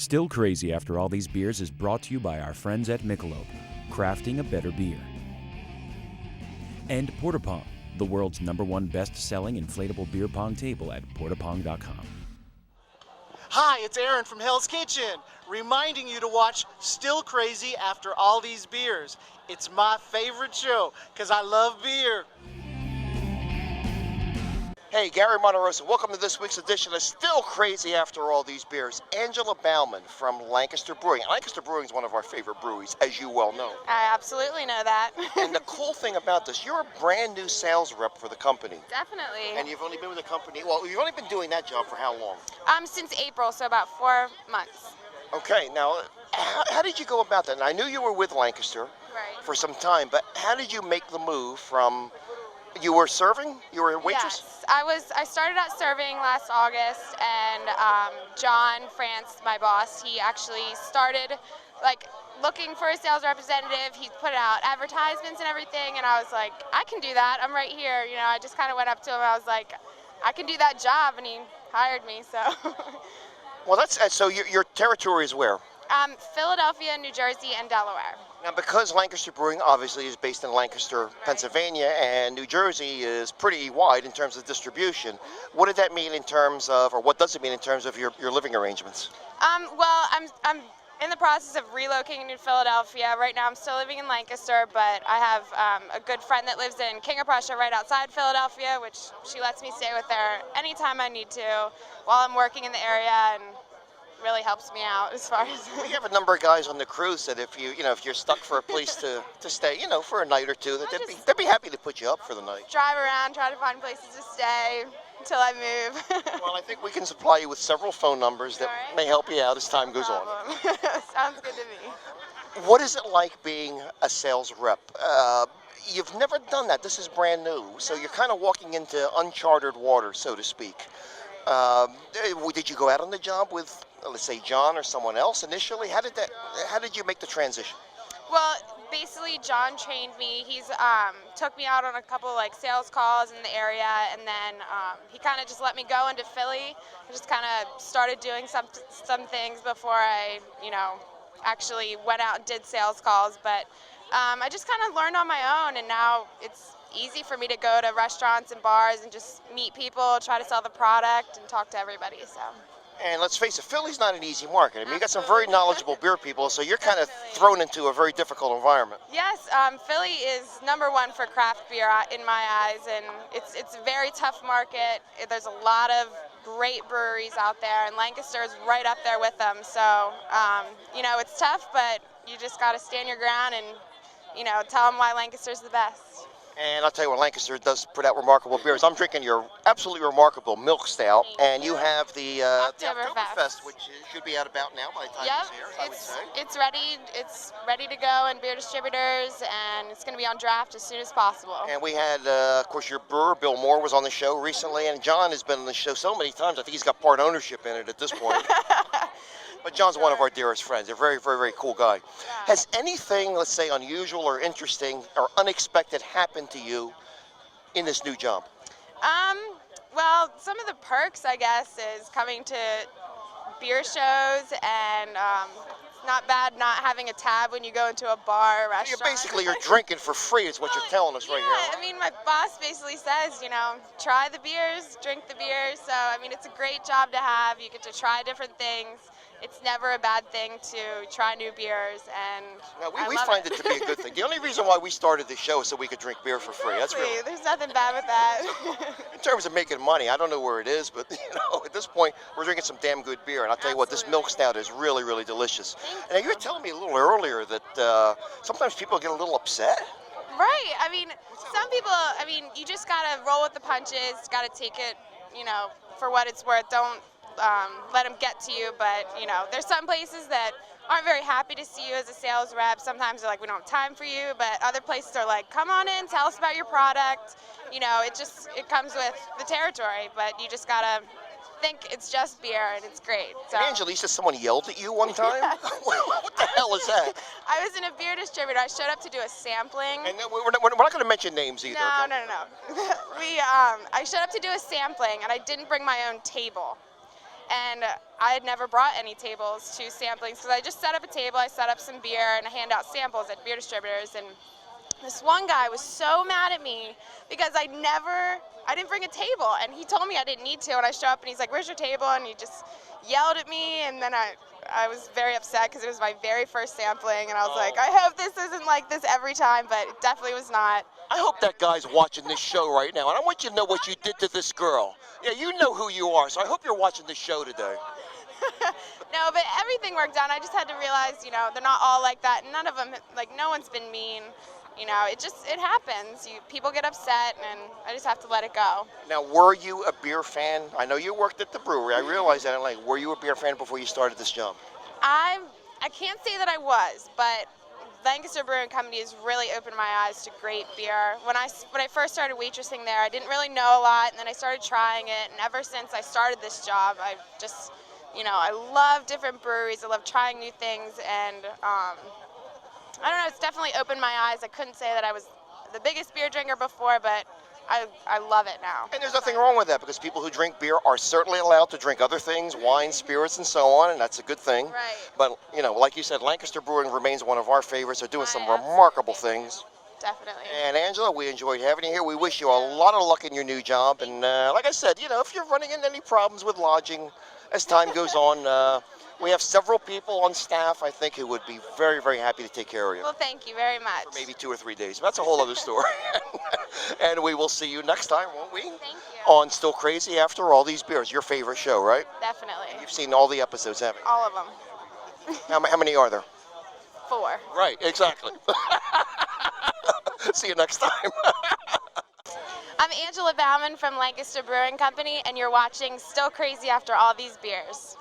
Still Crazy After All These Beers is brought to you by our friends at Michelob, crafting a better beer. And Porta Pong, the world's #1 best-selling inflatable beer pong table at portapong.com. Hi, it's Aaron from Hell's Kitchen, reminding you to watch Still Crazy After All These Beers. It's my favorite show, because I love beer. Hey, Gary Monterosso, welcome to this week's edition of Still Crazy After All These Beers. Angela Bauman from Lancaster Brewing. Lancaster Brewing is one of our favorite breweries, as you well know. I absolutely know that. And the cool thing about this, you're a brand new sales rep for the company. Definitely. And you've only been with the company, well, you've only been doing that job for how long? Since April, so about 4 months. Okay, now, how did you go about that? And I knew you were with Lancaster for some time, but how did you make the move from... You were serving? You were a waitress? Yes, I started out serving last August, and John France, my boss, he actually started looking for a sales representative. He put out advertisements and everything, and I was like, I can do that. I'm right here. You know, I just kind of went up to him. I was like, I can do that job, and he hired me. So. Well, that's so. Your territory is where? Philadelphia, New Jersey, and Delaware. Now, because Lancaster Brewing obviously is based in Lancaster, Pennsylvania, and New Jersey is pretty wide in terms of distribution, what did that mean in terms of, or what does it mean in terms of your living arrangements? Well, I'm in the process of relocating to Philadelphia. Right now I'm still living in Lancaster, but I have a good friend that lives in King of Prussia right outside Philadelphia, which she lets me stay with her anytime I need to while I'm working in the area, and really helps me out as far as... We have a number of guys on the cruise that if you're stuck for a place to stay, for a night or two, that they'd be happy to put you up for the night. Drive around, try to find places to stay until I move. Well, I think we can supply you with several phone numbers that may help you out as time goes on. Sounds good to me. What is it like being a sales rep? You've never done that. This is brand new, so you're kind of walking into uncharted water, so to speak. Did you go out on the job with, let's say, John or someone else initially? How did you make the transition? Well, basically John trained me. He's took me out on a couple sales calls in the area, and then he kind of just let me go into Philly. I just kind of started doing some things before I, actually went out and did sales calls. But I just kind of learned on my own, and now it's easy for me to go to restaurants and bars and just meet people, try to sell the product, and talk to everybody. So. And let's face it, Philly's not an easy market. I mean, you got some very knowledgeable beer people, so you're kind of thrown into a very difficult environment. Yes, Philly is #1 for craft beer in my eyes, and it's a very tough market. There's a lot of great breweries out there, and Lancaster is right up there with them. So, it's tough, but you just got to stand your ground and, tell them why Lancaster's the best. And I'll tell you what, Lancaster does put out remarkable beers. I'm drinking your absolutely remarkable milk stout, and you have the Oktoberfest, which should be out about now by the time it's here, I would say. It's ready. It's ready to go in beer distributors, and it's going to be on draft as soon as possible. And we had, of course, your brewer, Bill Moore, was on the show recently, and John has been on the show so many times, I think he's got part ownership in it at this point. But John's one of our dearest friends. A very, very, very cool guy. Yeah. Has anything, let's say, unusual or interesting or unexpected happened to you in this new job? Well, some of the perks, I guess, is coming to beer shows, and it's not bad not having a tab when you go into a bar or restaurant. You're drinking for free is what you're telling us right here. Yeah, I mean, my boss basically says, try the beers, drink the beers. So, I mean, it's a great job to have. You get to try different things. It's never a bad thing to try new beers, and we find it to be a good thing. The only reason why we started this show is so we could drink beer for free. That's really, there's nothing bad with that. In terms of making money, I don't know where it is, but at this point, we're drinking some damn good beer. And I'll tell you what, this milk stout is really, really delicious. And you were telling me a little earlier that sometimes people get a little upset. Right. I mean, some people. You just gotta roll with the punches. Gotta take it, for what it's worth. Don't let them get to you, but there's some places that aren't very happy to see you as a sales rep. Sometimes they're like, we don't have time for you, but other places are like, come on in, tell us about your product. It comes with the territory, but you just gotta think it's just beer, and it's great. So. And Angela, you said someone yelled at you one time? What the hell is that? I was in a beer distributor. I showed up to do a sampling. And we're not going to mention names either. No. I showed up to do a sampling, and I didn't bring my own table. and I had never brought any tables to samplings because I just set up a table, I set up some beer, and I hand out samples at beer distributors. And this one guy was so mad at me because I didn't bring a table, and he told me I didn't need to, and I show up and he's like, "Where's your table?" And he just yelled at me, and then I was very upset because it was my very first sampling, and I was like, I hope this isn't like this every time, but it definitely was not. I hope that guy's watching this show right now, and I want you to know what you did to this girl. Yeah, you know who you are, so I hope you're watching this show today. No, but everything worked out. I just had to realize, they're not all like that. None of them, no one's been mean. It happens. People get upset, and I just have to let it go. Now, were you a beer fan? I know you worked at the brewery. I realized that. Were you a beer fan before you started this job? I can't say that I was, but Lancaster Brewing Company has really opened my eyes to great beer. When I first started waitressing there, I didn't really know a lot, and then I started trying it, and ever since I started this job, I just, I love different breweries. I love trying new things, and I don't know, it's definitely opened my eyes. I couldn't say that I was the biggest beer drinker before, but I love it now. And there's nothing wrong with that, because people who drink beer are certainly allowed to drink other things, wine, spirits, and so on, and that's a good thing. Right. But, like you said, Lancaster Brewing remains one of our favorites. They're doing some remarkable things. Definitely. And Angela, we enjoyed having you here. We wish you a lot of luck in your new job. And like I said, if you're running into any problems with lodging as time goes on, we have several people on staff, I think, who would be very, very happy to take care of you. Well, thank you very much. For maybe 2 or 3 days. But that's a whole other story. And we will see you next time, won't we? Thank you. On Still Crazy After All These Beers, your favorite show, right? Definitely. You've seen all the episodes, haven't you? All of them. How many are there? 4. Right, exactly. See you next time. I'm Angela Bauman from Lancaster Brewing Company, and you're watching Still Crazy After All These Beers.